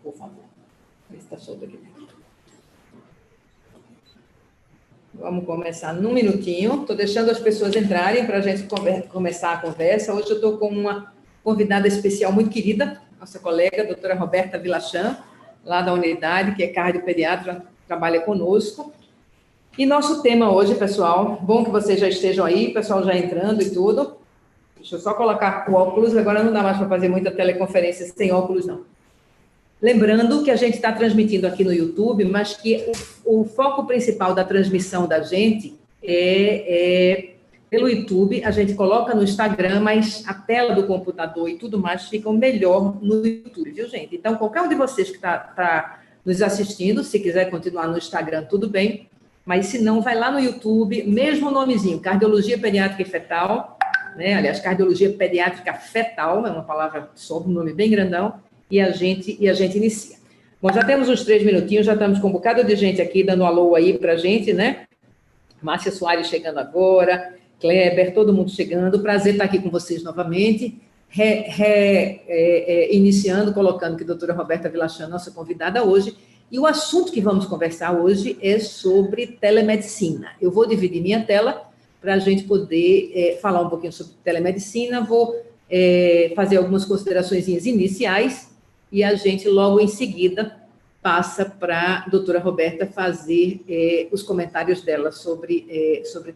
por favor. Está solto aqui. Vamos começar num minutinho. Estou deixando as pessoas entrarem para a gente começar a conversa. Hoje eu estou com uma convidada especial muito querida, nossa colega, a doutora Roberta Vilachan, lá da unidade, que é cardiopediatra, trabalha conosco. E nosso tema hoje, pessoal, bom que vocês já estejam aí, pessoal já entrando e tudo. Deixa eu só colocar o óculos, agora não dá mais para fazer muita teleconferência sem óculos, não. Lembrando que a gente está transmitindo aqui no YouTube, mas que o foco principal da transmissão da gente é pelo YouTube. A gente coloca no Instagram, mas a tela do computador e tudo mais ficam melhor no YouTube, viu, gente? Então, qualquer um de vocês que está nos assistindo, se quiser continuar no Instagram, tudo bem. Mas, se não, vai lá no YouTube, mesmo nomezinho, Cardiologia Pediátrica e Fetal, né? Aliás, Cardiologia Pediátrica Fetal, é uma palavra só, um nome bem grandão, e a gente inicia. Bom, já temos uns 3 minutinhos, já estamos com um bocado de gente aqui dando alô aí para a gente, né? Márcia Soares chegando agora, Kleber, todo mundo chegando. Prazer estar aqui com vocês novamente. Iniciando, colocando que a doutora Roberta Vilachan, nossa convidada hoje, e o assunto que vamos conversar hoje é sobre telemedicina. Eu vou dividir minha tela para a gente poder falar um pouquinho sobre telemedicina, vou fazer algumas considerações iniciais, e a gente, logo em seguida, passa para a doutora Roberta fazer os comentários dela sobre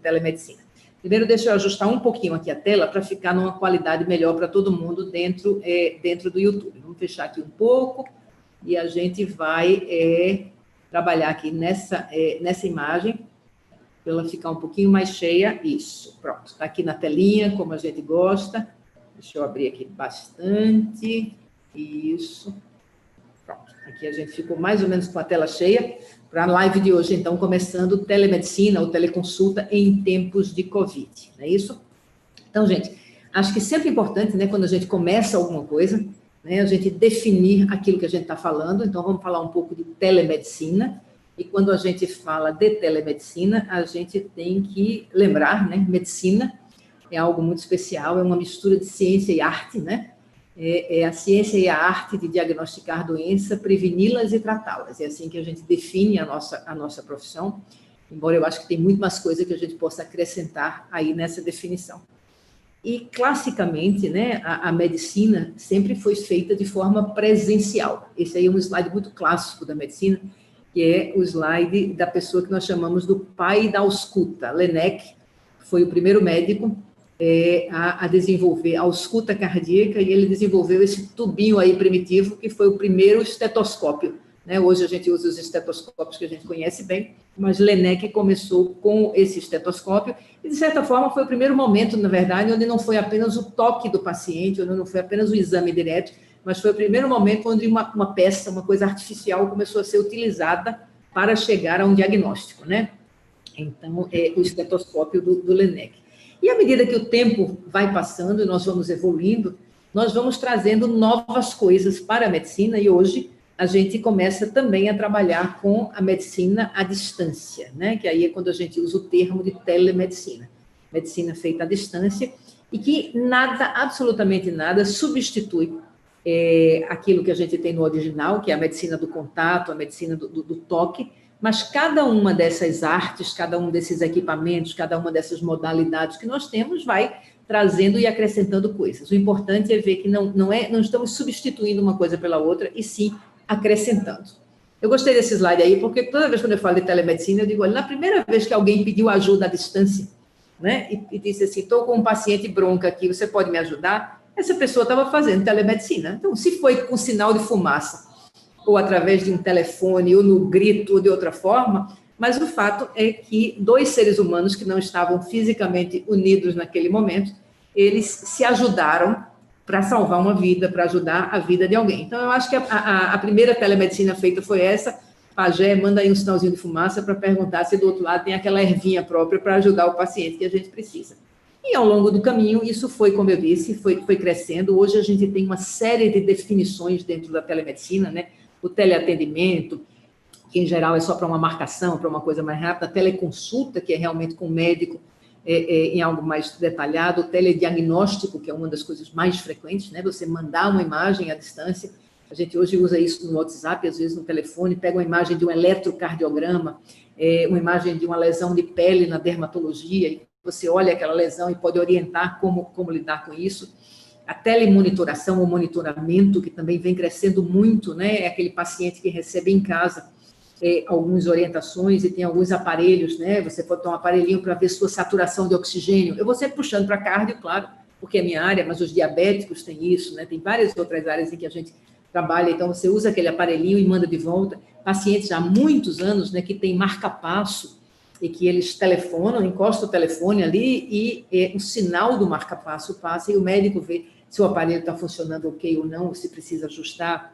telemedicina. Primeiro, deixa eu ajustar um pouquinho aqui a tela para ficar numa qualidade melhor para todo mundo dentro do YouTube. Vamos fechar aqui um pouco e a gente vai trabalhar aqui nessa imagem para ela ficar um pouquinho mais cheia. Isso, pronto. Está aqui na telinha, como a gente gosta. Deixa eu abrir aqui bastante. Isso. Pronto. Aqui a gente ficou mais ou menos com a tela cheia para a live de hoje, então, começando telemedicina ou teleconsulta em tempos de Covid, não é isso? Então, gente, acho que sempre é importante, né, quando a gente começa alguma coisa, né, a gente definir aquilo que a gente está falando. Então, vamos falar um pouco de telemedicina, e quando a gente fala de telemedicina, a gente tem que lembrar, né, medicina é algo muito especial, é uma mistura de ciência e arte, né? É a ciência e a arte de diagnosticar doença, preveni-las e tratá-las. É assim que a gente define a nossa profissão, embora eu acho que tem muito mais coisa que a gente possa acrescentar aí nessa definição. E, classicamente, né, a medicina sempre foi feita de forma presencial. Esse aí é um slide muito clássico da medicina, que é o slide da pessoa que nós chamamos do pai da ausculta. Laennec foi o primeiro médico a desenvolver a ausculta cardíaca, e ele desenvolveu esse tubinho aí primitivo, que foi o primeiro estetoscópio, né? Hoje a gente usa os estetoscópios que a gente conhece bem, mas Laennec começou com esse estetoscópio, e de certa forma foi o primeiro momento, na verdade, onde não foi apenas o toque do paciente, onde não foi apenas o exame direto, mas foi o primeiro momento onde uma peça, uma coisa artificial começou a ser utilizada para chegar a um diagnóstico, né? Então, o estetoscópio do Laennec. E à medida que o tempo vai passando e nós vamos evoluindo, nós vamos trazendo novas coisas para a medicina, e hoje a gente começa também a trabalhar com a medicina à distância, né? Que aí é quando a gente usa o termo de telemedicina, medicina feita à distância, e que nada, absolutamente nada, substitui aquilo que a gente tem no original, que é a medicina do contato, a medicina do toque, mas cada uma dessas artes, cada um desses equipamentos, cada uma dessas modalidades que nós temos vai trazendo e acrescentando coisas. O importante é ver que não estamos substituindo uma coisa pela outra, e sim acrescentando. Eu gostei desse slide aí, porque toda vez que eu falo de telemedicina, eu digo, olha, na primeira vez que alguém pediu ajuda à distância, né, e disse assim, estou com um paciente bronca aqui, você pode me ajudar? Essa pessoa estava fazendo telemedicina. Então, se foi com sinal de fumaça, ou através de um telefone, ou no grito, ou de outra forma, mas o fato é que 2 seres humanos que não estavam fisicamente unidos naquele momento, eles se ajudaram para salvar uma vida, para ajudar a vida de alguém. Então, eu acho que a primeira telemedicina feita foi essa. Pajé, manda aí um sinalzinho de fumaça para perguntar se do outro lado tem aquela ervinha própria para ajudar o paciente que a gente precisa. E ao longo do caminho, isso foi, como eu disse, foi crescendo. Hoje a gente tem uma série de definições dentro da telemedicina, né? O teleatendimento, que em geral é só para uma marcação, para uma coisa mais rápida, a teleconsulta, que é realmente com o médico em algo mais detalhado, o telediagnóstico, que é uma das coisas mais frequentes, né? Você mandar uma imagem à distância, A gente hoje usa isso no WhatsApp, às vezes no telefone, pega uma imagem de um eletrocardiograma, uma imagem de uma lesão de pele na dermatologia, e você olha aquela lesão e pode orientar como lidar com isso. A telemonitoração, o monitoramento, que também vem crescendo muito, né? É aquele paciente que recebe em casa algumas orientações e tem alguns aparelhos, né? Você pode ter um aparelhinho para ver sua saturação de oxigênio. Eu vou sempre puxando para cardio, claro, porque é minha área, mas os diabéticos têm isso, né? Tem várias outras áreas em que a gente trabalha, então você usa aquele aparelhinho e manda de volta. Pacientes há muitos anos, né, que tem marca-passo e que eles telefonam, encostam o telefone ali e o sinal do marca-passo passa e o médico vê se o aparelho está funcionando ok ou não, se precisa ajustar.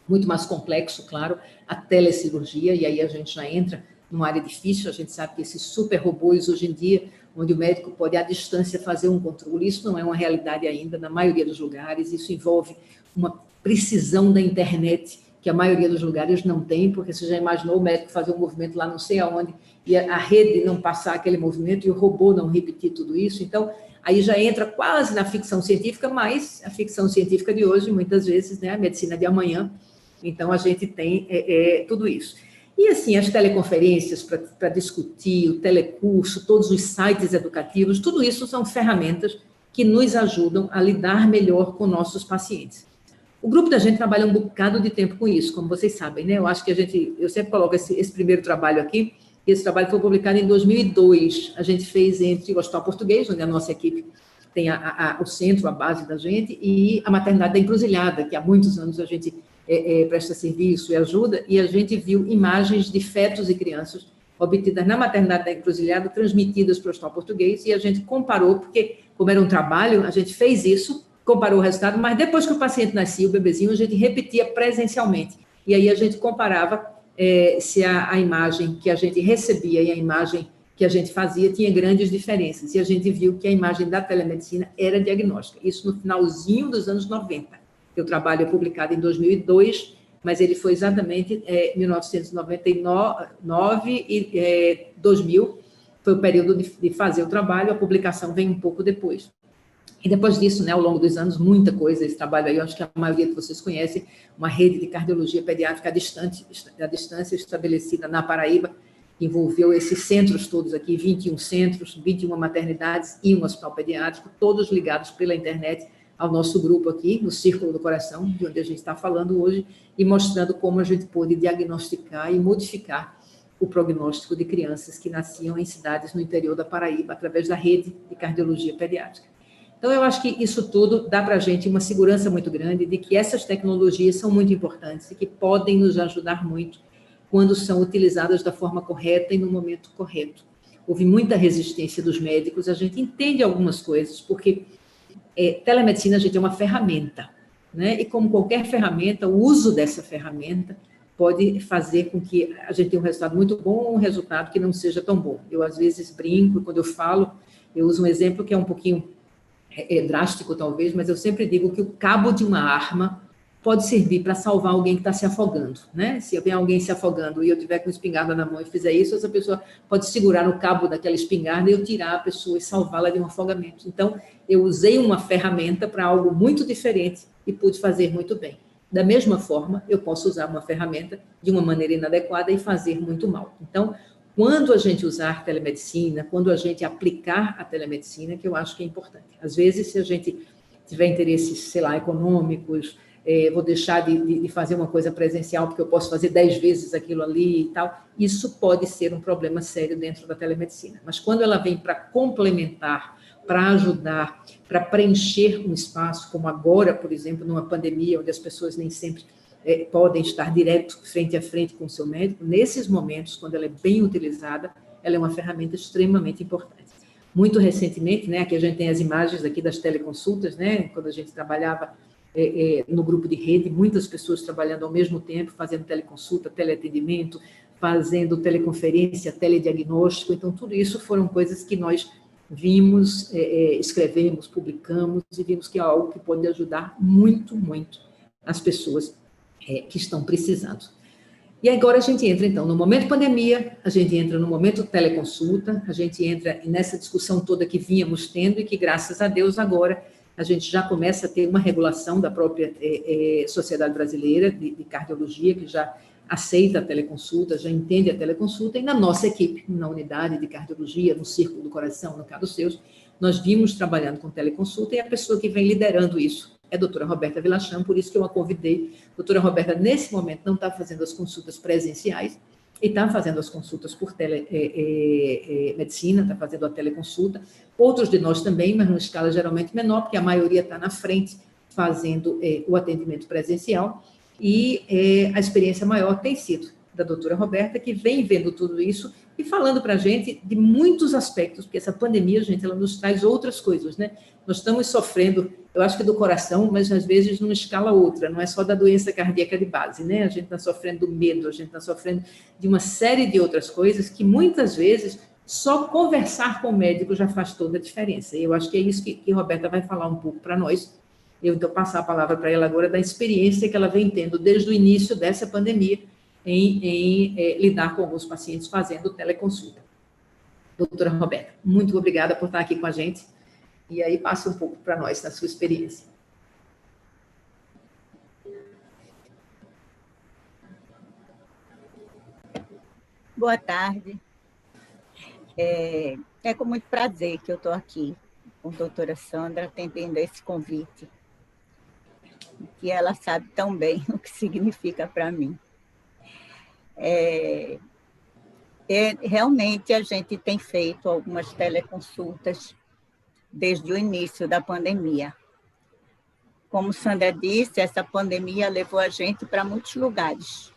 Muito mais complexo, claro, a telecirurgia, e aí a gente já entra numa área difícil. A gente sabe que esses super robôs hoje em dia, onde o médico pode à distância fazer um controle, isso não é uma realidade ainda na maioria dos lugares, isso envolve uma precisão da internet que a maioria dos lugares não tem, porque você já imaginou o médico fazer um movimento lá não sei aonde e a rede não passar aquele movimento e o robô não repetir tudo isso. Então, aí já entra quase na ficção científica, mas a ficção científica de hoje, muitas vezes, né, a medicina de amanhã. Então, a gente tem tudo isso. E, assim, as teleconferências para discutir, o telecurso, todos os sites educativos, tudo isso são ferramentas que nos ajudam a lidar melhor com nossos pacientes. O grupo da gente trabalha um bocado de tempo com isso, como vocês sabem, né? Eu acho que eu sempre coloco esse primeiro trabalho aqui, esse trabalho foi publicado em 2002. A gente fez entre o Hospital Português, onde a nossa equipe tem o centro, a base da gente, e a Maternidade da Encruzilhada, que há muitos anos a gente presta serviço e ajuda, e a gente viu imagens de fetos e crianças obtidas na Maternidade da Encruzilhada, transmitidas para o Hospital Português, e a gente comparou, porque, como era um trabalho, a gente fez isso, comparou o resultado, mas depois que o paciente nascia, o bebezinho, a gente repetia presencialmente. E aí a gente comparava se a imagem que a gente recebia e a imagem que a gente fazia tinha grandes diferenças. E a gente viu que a imagem da telemedicina era diagnóstica. Isso no finalzinho dos anos 90. O trabalho é publicado em 2002, mas ele foi exatamente 1999 e 2000. Foi o período de fazer o trabalho, a publicação vem um pouco depois. E depois disso, né, ao longo dos anos, muita coisa, esse trabalho aí, eu acho que a maioria de vocês conhece, uma rede de cardiologia pediátrica à distância estabelecida na Paraíba, que envolveu esses centros todos aqui, 21 centros, 21 maternidades e um hospital pediátrico, todos ligados pela internet ao nosso grupo aqui, no Círculo do Coração, de onde a gente está falando hoje, e mostrando como a gente pôde diagnosticar e modificar o prognóstico de crianças que nasciam em cidades no interior da Paraíba, através da rede de cardiologia pediátrica. Então, eu acho que isso tudo dá para a gente uma segurança muito grande de que essas tecnologias são muito importantes e que podem nos ajudar muito quando são utilizadas da forma correta e no momento correto. Houve muita resistência dos médicos, a gente entende algumas coisas, porque telemedicina, gente, é uma ferramenta, né? E como qualquer ferramenta, o uso dessa ferramenta pode fazer com que a gente tenha um resultado muito bom ou um resultado que não seja tão bom. Eu, às vezes, brinco, quando eu falo, eu uso um exemplo que é um pouquinho drástico, talvez, mas eu sempre digo que o cabo de uma arma pode servir para salvar alguém que está se afogando, né? Se eu ver alguém se afogando e eu tiver com espingarda na mão e fizer isso, essa pessoa pode segurar no cabo daquela espingarda e eu tirar a pessoa e salvá-la de um afogamento. Então, eu usei uma ferramenta para algo muito diferente e pude fazer muito bem. Da mesma forma, eu posso usar uma ferramenta de uma maneira inadequada e fazer muito mal. Então, quando a gente usar telemedicina, quando a gente aplicar a telemedicina, que eu acho que é importante. Às vezes, se a gente tiver interesses, sei lá, econômicos, vou deixar de fazer uma coisa presencial porque eu posso fazer 10 vezes aquilo ali e tal, isso pode ser um problema sério dentro da telemedicina. Mas quando ela vem para complementar, para ajudar, para preencher um espaço, como agora, por exemplo, numa pandemia, onde as pessoas nem sempre podem estar direto, frente a frente com o seu médico, nesses momentos, quando ela é bem utilizada, ela é uma ferramenta extremamente importante. Muito recentemente, né, aqui a gente tem as imagens aqui das teleconsultas, né, quando a gente trabalhava no grupo de rede, muitas pessoas trabalhando ao mesmo tempo, fazendo teleconsulta, teleatendimento, fazendo teleconferência, telediagnóstico, então tudo isso foram coisas que nós vimos, escrevemos, publicamos e vimos que é algo que pode ajudar muito, muito as pessoas que estão precisando. E agora a gente entra, então, no momento pandemia, a gente entra no momento teleconsulta, a gente entra nessa discussão toda que vínhamos tendo e que, graças a Deus, agora a gente já começa a ter uma regulação da própria Sociedade Brasileira de Cardiologia, que já aceita a teleconsulta, já entende a teleconsulta, e na nossa equipe, na unidade de cardiologia, no Círculo do Coração, no caso seus, nós vimos trabalhando com teleconsulta, e a pessoa que vem liderando isso é a doutora Roberta Villachamp, por isso que eu a convidei. A doutora Roberta, nesse momento, não está fazendo as consultas presenciais, e está fazendo as consultas por telemedicina, está fazendo a teleconsulta. Outros de nós também, mas numa escala geralmente menor, porque a maioria está na frente fazendo o atendimento presencial. E a experiência maior tem sido da doutora Roberta, que vem vendo tudo isso e falando para a gente de muitos aspectos, porque essa pandemia, gente, ela nos traz outras coisas, né? Nós estamos sofrendo, eu acho que do coração, mas às vezes numa escala outra, não é só da doença cardíaca de base, né? A gente está sofrendo do medo, a gente está sofrendo de uma série de outras coisas que muitas vezes só conversar com o médico já faz toda a diferença. E eu acho que é isso que Roberta vai falar um pouco para nós. Eu então passar a palavra para ela agora da experiência que ela vem tendo desde o início dessa pandemia em lidar com alguns pacientes fazendo teleconsulta. Doutora Roberta, muito obrigada por estar aqui com a gente. E aí passa um pouco para nós da sua experiência. Boa tarde. É com muito prazer que eu estou aqui com a doutora Sandra, atendendo a esse convite, que ela sabe tão bem o que significa para mim. Realmente, a gente tem feito algumas teleconsultas desde o início da pandemia. Como Sandra disse, essa pandemia levou a gente para muitos lugares,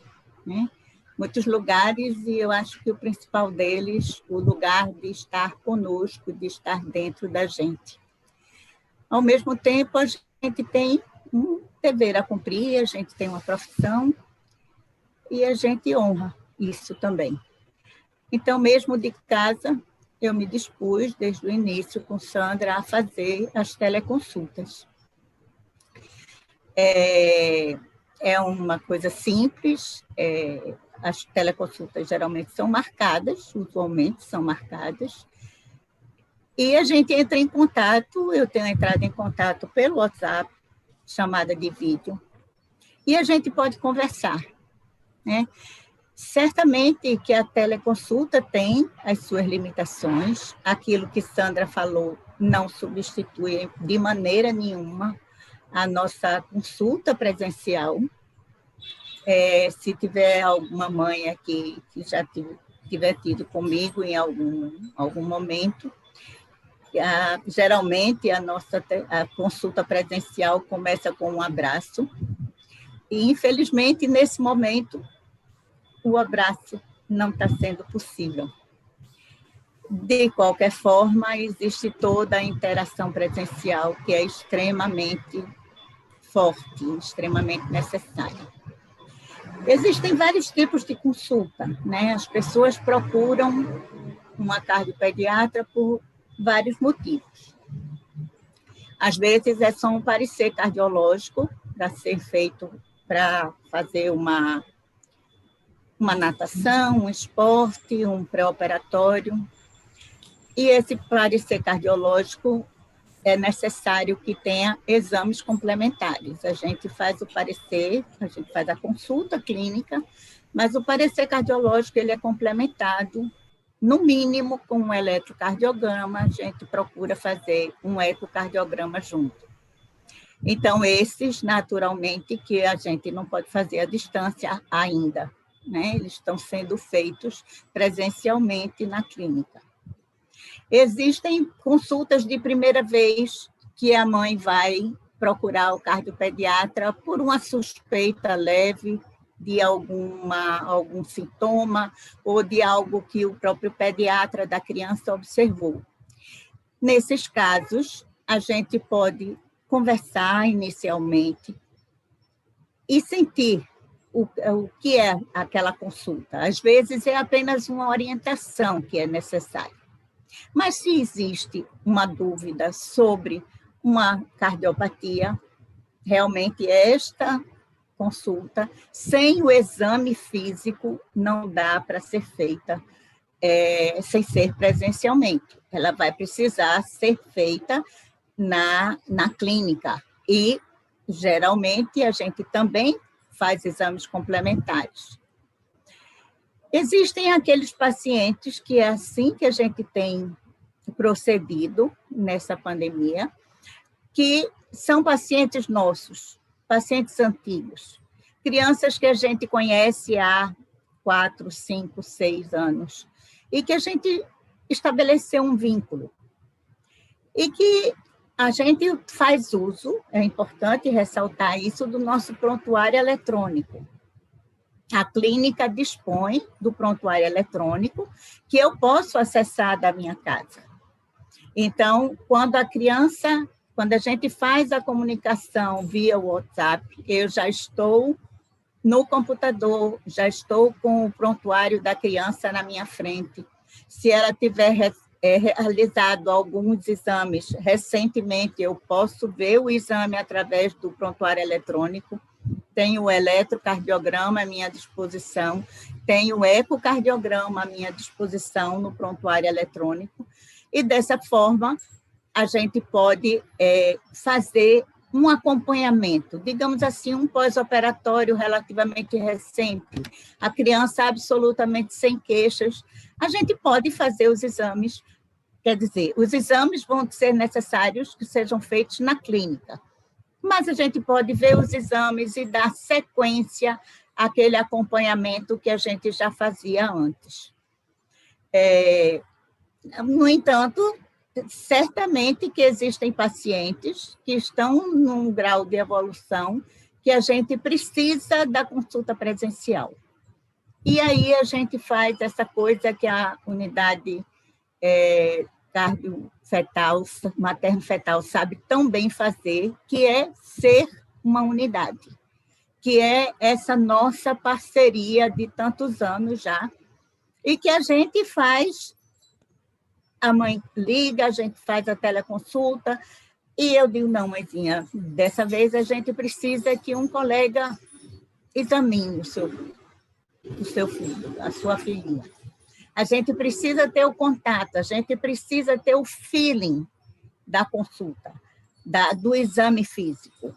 né? Muitos lugares, e eu acho que o principal deles, o lugar de estar conosco, de estar dentro da gente. Ao mesmo tempo, a gente tem um dever a cumprir, a gente tem uma profissão, e a gente honra isso também. Então, mesmo de casa, eu me dispus, desde o início, com Sandra, a fazer as teleconsultas. É uma coisa simples, as teleconsultas geralmente são marcadas, usualmente são marcadas, e a gente entra em contato, eu tenho entrado em contato pelo WhatsApp, chamada de vídeo, e a gente pode conversar, né? Certamente que a teleconsulta tem as suas limitações, aquilo que Sandra falou não substitui de maneira nenhuma a nossa consulta presencial. Se tiver alguma mãe aqui que já tiver tido comigo em algum momento, geralmente a consulta presencial começa com um abraço, e infelizmente nesse momento o abraço não está sendo possível. De qualquer forma, existe toda a interação presencial que é extremamente forte, extremamente necessária. Existem vários tipos de consulta, né? As pessoas procuram uma cardiopediatra por vários motivos. Às vezes é só um parecer cardiológico para ser feito, para fazer uma natação, um esporte, um pré-operatório. E esse parecer cardiológico é necessário que tenha exames complementares. A gente faz o parecer, a gente faz a consulta clínica, mas o parecer cardiológico ele é complementado, no mínimo, com um eletrocardiograma. A gente procura fazer um ecocardiograma junto. Então, esses, naturalmente, que a gente não pode fazer à distância ainda, né? Eles estão sendo feitos presencialmente na clínica. Existem consultas de primeira vez que a mãe vai procurar o cardiopediatra por uma suspeita leve de algum sintoma ou de algo que o próprio pediatra da criança observou. Nesses casos, a gente pode conversar inicialmente e sentir o que é aquela consulta. Às vezes é apenas uma orientação que é necessária. Mas se existe uma dúvida sobre uma cardiopatia, realmente esta consulta, sem o exame físico, não dá para ser feita sem ser presencialmente. Ela vai precisar ser feita na clínica. E, geralmente, a gente também faz exames complementares. Existem aqueles pacientes que é assim que a gente tem procedido nessa pandemia, que são pacientes nossos, pacientes antigos, crianças que a gente conhece há 4, 5, 6 anos, e que a gente estabeleceu um vínculo. E que a gente faz uso, é importante ressaltar isso, do nosso prontuário eletrônico. A clínica dispõe do prontuário eletrônico que eu posso acessar da minha casa. Então, quando a gente faz a comunicação via WhatsApp, eu já estou no computador, já estou com o prontuário da criança na minha frente. Se ela tiver realizado alguns exames recentemente, eu posso ver o exame através do prontuário eletrônico. Tenho o eletrocardiograma à minha disposição, tenho o ecocardiograma à minha disposição no prontuário eletrônico, e dessa forma a gente pode fazer um acompanhamento, digamos assim, um pós-operatório relativamente recente, a criança absolutamente sem queixas, a gente pode fazer os exames, quer dizer, os exames vão ser necessários que sejam feitos na clínica, mas a gente pode ver os exames e dar sequência àquele acompanhamento que a gente já fazia antes. No entanto, certamente que existem pacientes que estão num grau de evolução que a gente precisa da consulta presencial. E aí a gente faz essa coisa que a unidade cardiofetal, materno-fetal sabe tão bem fazer, que é ser uma unidade, que é essa nossa parceria de tantos anos já, e que a gente faz, a mãe liga, a gente faz a teleconsulta, e eu digo, não, mãezinha, dessa vez a gente precisa que um colega examine o seu filho, a sua filhinha. A gente precisa ter o contato, a gente precisa ter o feeling da consulta, do exame físico.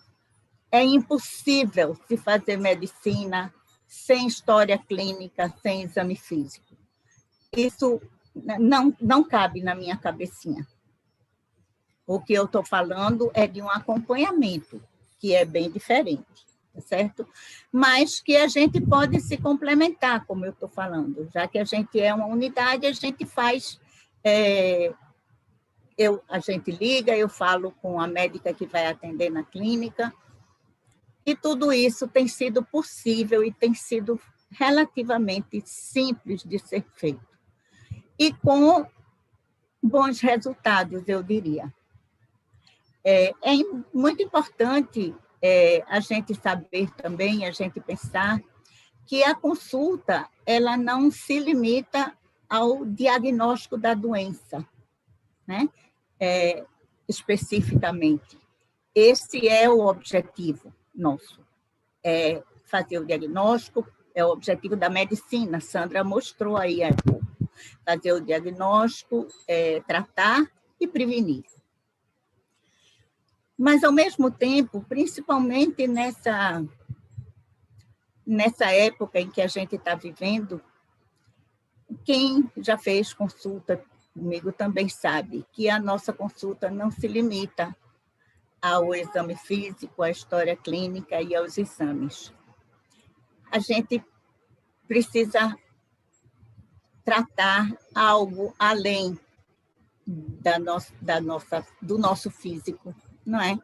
É impossível se fazer medicina sem história clínica, sem exame físico. Isso não cabe na minha cabecinha. O que eu estou falando é de um acompanhamento, que é bem diferente. Certo? Mas que a gente pode se complementar, como eu estou falando, já que a gente é uma unidade, a gente faz, a gente liga, eu falo com a médica que vai atender na clínica, e tudo isso tem sido possível e tem sido relativamente simples de ser feito, e com bons resultados, eu diria. É muito importante a gente saber também, a gente pensar que a consulta ela não se limita ao diagnóstico da doença, né? Especificamente. Esse é o objetivo nosso, fazer o diagnóstico, é o objetivo da medicina, Sandra mostrou aí há pouco, fazer o diagnóstico, tratar e prevenir. Mas, ao mesmo tempo, principalmente nessa época em que a gente está vivendo, quem já fez consulta comigo também sabe que a nossa consulta não se limita ao exame físico, à história clínica e aos exames. A gente precisa tratar algo além do nosso físico, não é?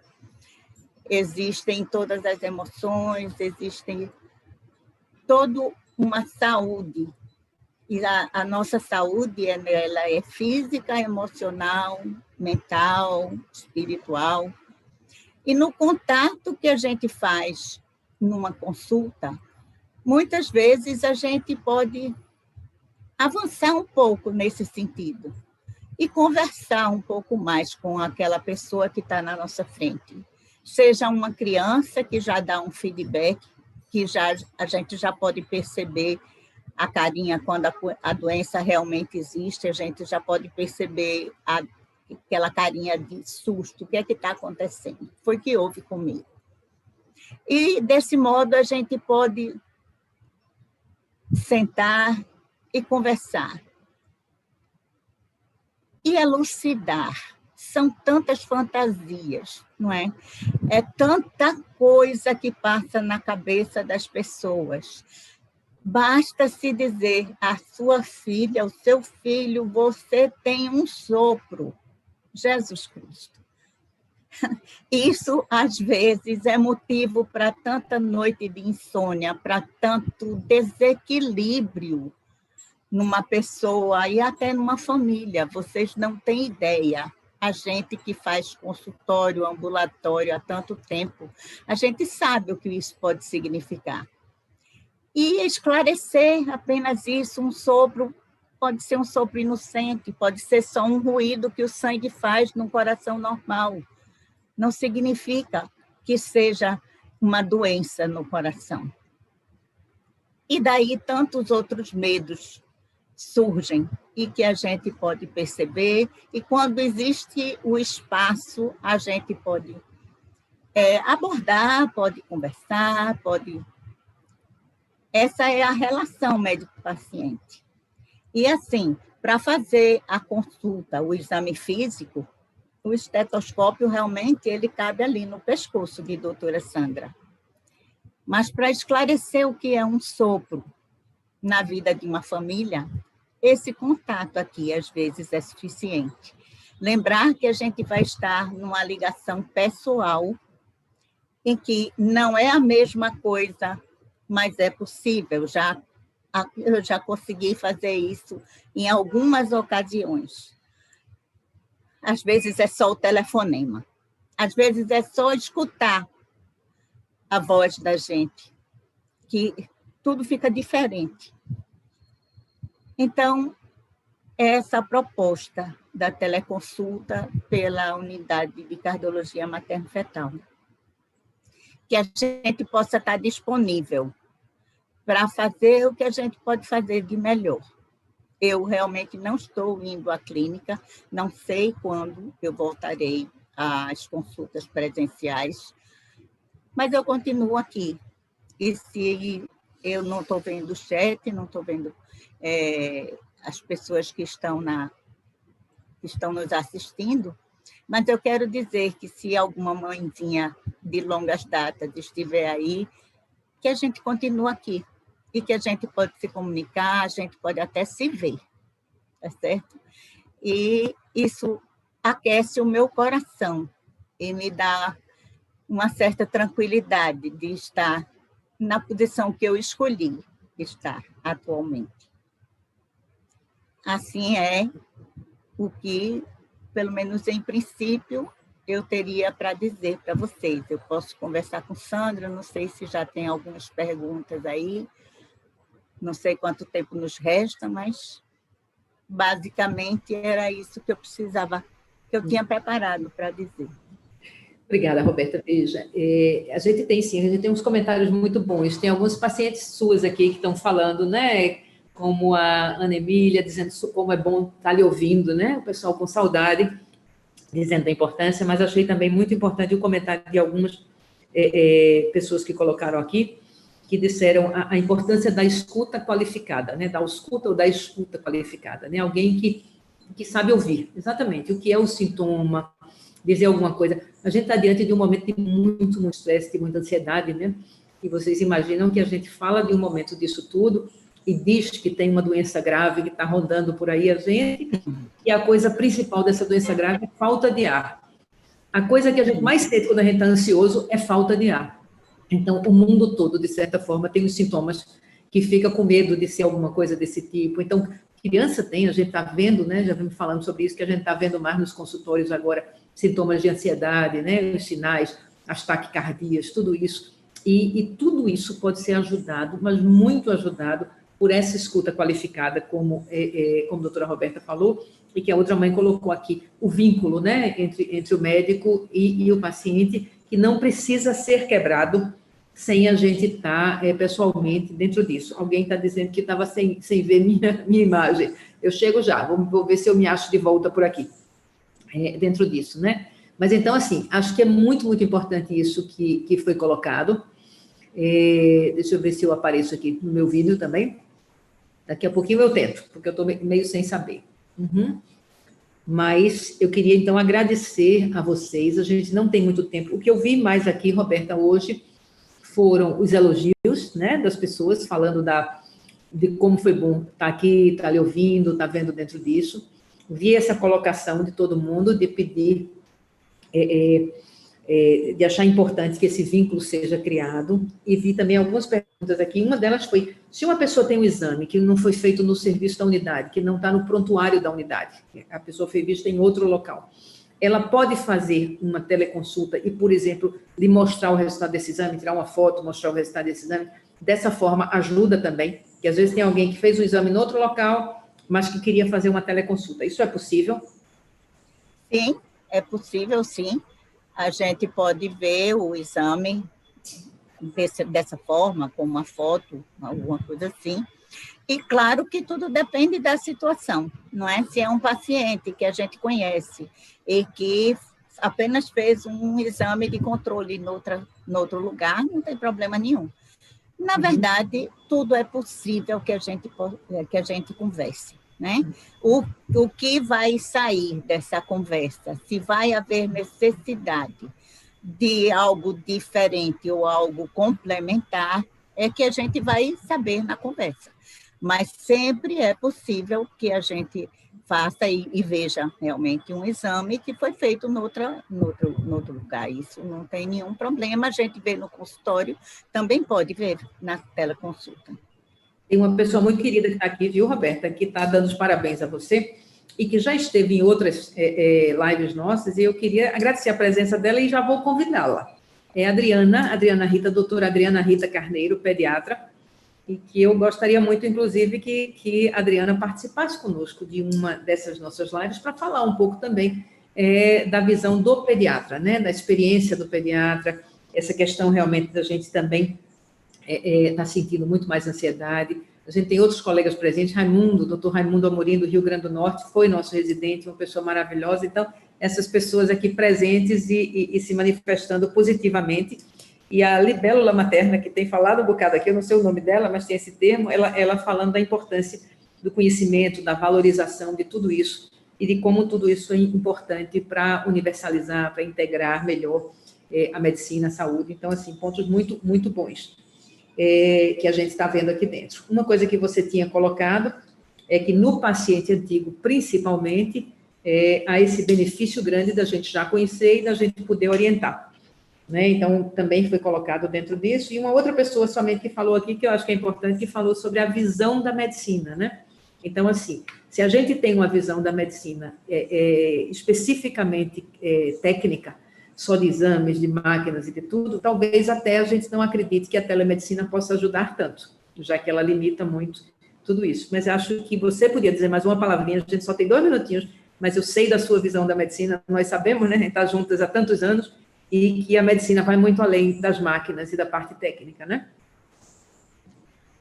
Existem todas as emoções, existem toda uma saúde. E a nossa saúde ela é física, emocional, mental, espiritual. E no contato que a gente faz numa consulta, muitas vezes a gente pode avançar um pouco nesse sentido e conversar um pouco mais com aquela pessoa que está na nossa frente. Seja uma criança que já dá um feedback, que a gente já pode perceber a carinha quando a doença realmente existe, a gente já pode perceber aquela carinha de susto, o que é que está acontecendo? Foi o que houve comigo. E, desse modo, a gente pode sentar e conversar. E elucidar. São tantas fantasias, não é? É tanta coisa que passa na cabeça das pessoas. Basta se dizer à sua filha, ao seu filho, você tem um sopro, Jesus Cristo. Isso, às vezes, é motivo para tanta noite de insônia, para tanto desequilíbrio numa pessoa e até numa família. Vocês não têm ideia. A gente que faz consultório, ambulatório há tanto tempo, a gente sabe o que isso pode significar. E esclarecer apenas isso, um sopro, pode ser um sopro inocente, pode ser só um ruído que o sangue faz num coração normal. Não significa que seja uma doença no coração. E daí tantos outros medos surgem e que a gente pode perceber, e quando existe o espaço, a gente pode abordar, pode conversar, pode... Essa é a relação médico-paciente. E assim, para fazer a consulta, o exame físico, o estetoscópio realmente ele cabe ali no pescoço de doutora Sandra. Mas para esclarecer o que é um sopro na vida de uma família, esse contato aqui, às vezes, é suficiente. Lembrar que a gente vai estar numa ligação pessoal, em que não é a mesma coisa, mas é possível. Eu já consegui fazer isso em algumas ocasiões. Às vezes é só o telefonema. Às vezes é só escutar a voz da gente, que tudo fica diferente. Então, essa proposta da teleconsulta pela unidade de cardiologia materno-fetal, que a gente possa estar disponível para fazer o que a gente pode fazer de melhor. Eu realmente não estou indo à clínica, não sei quando eu voltarei às consultas presenciais, mas eu continuo aqui. E se eu não estou vendo o chat, não estou vendo as pessoas que estão nos assistindo, mas eu quero dizer que se alguma mãezinha de longas datas estiver aí, que a gente continua aqui e que a gente pode se comunicar, a gente pode até se ver, tá certo? E isso aquece o meu coração e me dá uma certa tranquilidade de estar na posição que eu escolhi estar atualmente. Assim é o que, pelo menos em princípio, eu teria para dizer para vocês. Eu posso conversar com Sandra, não sei se já tem algumas perguntas aí, não sei quanto tempo nos resta, mas basicamente era isso que eu precisava, que eu tinha preparado para dizer. Obrigada, Roberta. Veja, a gente tem uns comentários muito bons. Tem alguns pacientes suas aqui que estão falando, né? Como a Ana Emília, dizendo como é bom estar lhe ouvindo, né? O pessoal com saudade, dizendo da importância, mas achei também muito importante o comentário de algumas pessoas que colocaram aqui, que disseram a importância da escuta qualificada, né? Da ausculta ou da escuta qualificada, né? Alguém que sabe ouvir, exatamente, o que é o sintoma, dizer alguma coisa. A gente está diante de um momento de muito estresse, de muita ansiedade, né? E vocês imaginam que a gente fala de um momento disso tudo e diz que tem uma doença grave que está rondando por aí a gente, e a coisa principal dessa doença grave é falta de ar. A coisa que a gente mais sente quando a gente está ansioso é falta de ar. Então, o mundo todo, de certa forma, tem os sintomas que fica com medo de ser alguma coisa desse tipo. Então, criança tem, a gente está vendo, né? Já vimos falando sobre isso, que a gente está vendo mais nos consultórios agora, sintomas de ansiedade, né? Os sinais, as taquicardias, tudo isso. E tudo isso pode ser ajudado, mas muito ajudado, por essa escuta qualificada, como a doutora Roberta falou, e que a outra mãe colocou aqui, o vínculo, né, entre o médico e o paciente, que não precisa ser quebrado sem a gente estar pessoalmente dentro disso. Alguém está dizendo que estava sem ver minha imagem. Eu chego já, vou ver se eu me acho de volta por aqui. dentro disso, né? Mas então, assim, acho que é muito, muito importante isso que foi colocado. Deixa eu ver se eu apareço aqui no meu vídeo também. Daqui a pouquinho eu tento, porque eu estou meio sem saber. Uhum. Mas eu queria, então, agradecer a vocês. A gente não tem muito tempo. O que eu vi mais aqui, Roberta, hoje, foram os elogios, né, das pessoas, falando de como foi bom estar aqui, estar lhe ouvindo, estar vendo dentro disso. Vi essa colocação de todo mundo, de pedir, de achar importante que esse vínculo seja criado, e vi também algumas perguntas aqui. Uma delas foi, se uma pessoa tem um exame que não foi feito no serviço da unidade, que não está no prontuário da unidade, a pessoa foi vista em outro local, ela pode fazer uma teleconsulta e, por exemplo, lhe mostrar o resultado desse exame, tirar uma foto, mostrar o resultado desse exame. Dessa forma, ajuda também, que às vezes tem alguém que fez o exame em outro local, mas que queria fazer uma teleconsulta. Isso é possível? Sim, é possível, sim. A gente pode ver o exame dessa forma, com uma foto, alguma coisa assim. E claro que tudo depende da situação, não é? Se é um paciente que a gente conhece e que apenas fez um exame de controle no outro lugar, não tem problema nenhum. Na verdade, tudo é possível que a gente converse, né? O que vai sair dessa conversa, se vai haver necessidade de algo diferente ou algo complementar, é que a gente vai saber na conversa. Mas sempre é possível que a gente faça e veja realmente um exame que foi feito no outro lugar. Isso não tem nenhum problema. A gente vê no consultório, também pode ver na teleconsulta. Tem uma pessoa muito querida que está aqui, viu, Roberta, que está dando os parabéns a você e que já esteve em outras lives nossas, e eu queria agradecer a presença dela e já vou convidá-la. É a Adriana Rita, doutora Adriana Rita Carneiro, pediatra, e que eu gostaria muito, inclusive, que a Adriana participasse conosco de uma dessas nossas lives para falar um pouco também da visão do pediatra, né, da experiência do pediatra, essa questão realmente da gente também está sentindo muito mais ansiedade. A gente tem outros colegas presentes, doutor Raimundo Amorim, do Rio Grande do Norte, foi nosso residente, uma pessoa maravilhosa. Então, essas pessoas aqui presentes e se manifestando positivamente. E a libélula materna, que tem falado um bocado aqui, eu não sei o nome dela, mas tem esse termo, ela falando da importância do conhecimento, da valorização de tudo isso, e de como tudo isso é importante para universalizar, para integrar melhor a medicina, a saúde. Então, assim, pontos muito, muito bons que a gente está vendo aqui dentro. Uma coisa que você tinha colocado é que no paciente antigo, principalmente, há esse benefício grande da gente já conhecer e da gente poder orientar, né? Então, também foi colocado dentro disso. E uma outra pessoa somente que falou aqui, que eu acho que é importante, que falou sobre a visão da medicina, né? Então, assim, se a gente tem uma visão da medicina especificamente técnica, só de exames, de máquinas e de tudo, talvez até a gente não acredite que a telemedicina possa ajudar tanto, já que ela limita muito tudo isso. Mas acho que você podia dizer mais uma palavrinha, a gente só tem 2 minutinhos, mas eu sei da sua visão da medicina, nós sabemos, né, a gente está juntas há tantos anos, e que a medicina vai muito além das máquinas e da parte técnica, né?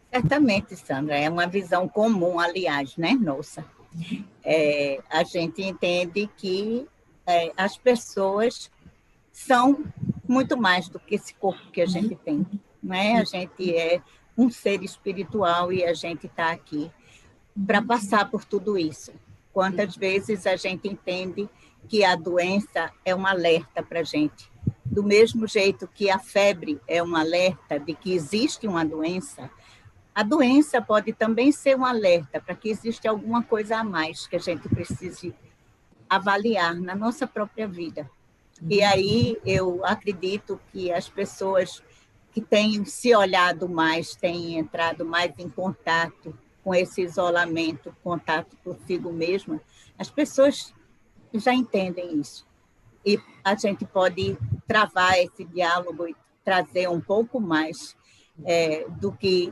Certamente, Sandra, é uma visão comum, aliás, né, nossa. A gente entende que as pessoas são muito mais do que esse corpo que a gente tem, né? A gente é um ser espiritual e a gente está aqui para passar por tudo isso. Quantas vezes a gente entende que a doença é um alerta para a gente? Do mesmo jeito que a febre é um alerta de que existe uma doença, a doença pode também ser um alerta para que existe alguma coisa a mais que a gente precise avaliar na nossa própria vida. E aí eu acredito que as pessoas que têm se olhado mais, têm entrado mais em contato com esse isolamento, contato consigo mesma, as pessoas já entendem isso. E a gente pode travar esse diálogo e trazer um pouco mais do que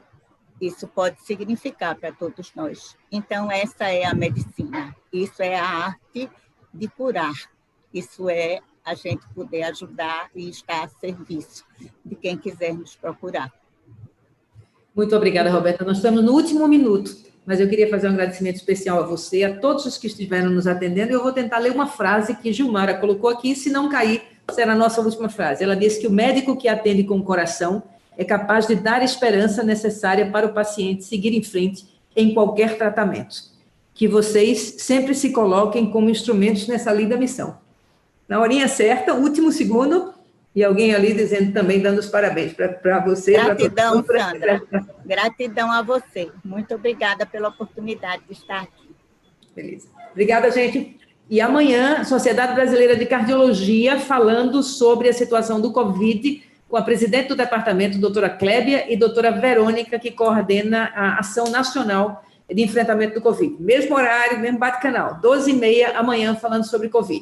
isso pode significar para todos nós. Então, essa é a medicina. Isso é a arte de curar. Isso é a gente poder ajudar e estar a serviço de quem quiser nos procurar. Muito obrigada, Roberta. Nós estamos no último minuto, mas eu queria fazer um agradecimento especial a você, a todos os que estiveram nos atendendo, e eu vou tentar ler uma frase que Gilmara colocou aqui, se não cair, será a nossa última frase. Ela disse que o médico que atende com o coração é capaz de dar a esperança necessária para o paciente seguir em frente em qualquer tratamento. Que vocês sempre se coloquem como instrumentos nessa linda missão. Na horinha certa, último segundo, e alguém ali dizendo também, dando os parabéns para você. Gratidão, Sandra. Gratidão a você. Muito obrigada pela oportunidade de estar aqui. Beleza. Obrigada, gente. E amanhã, Sociedade Brasileira de Cardiologia, falando sobre a situação do Covid, com a presidente do departamento, doutora Clébia, e doutora Verônica, que coordena a Ação Nacional de Enfrentamento do Covid. Mesmo horário, mesmo bate-canal, 12h30 amanhã, falando sobre Covid.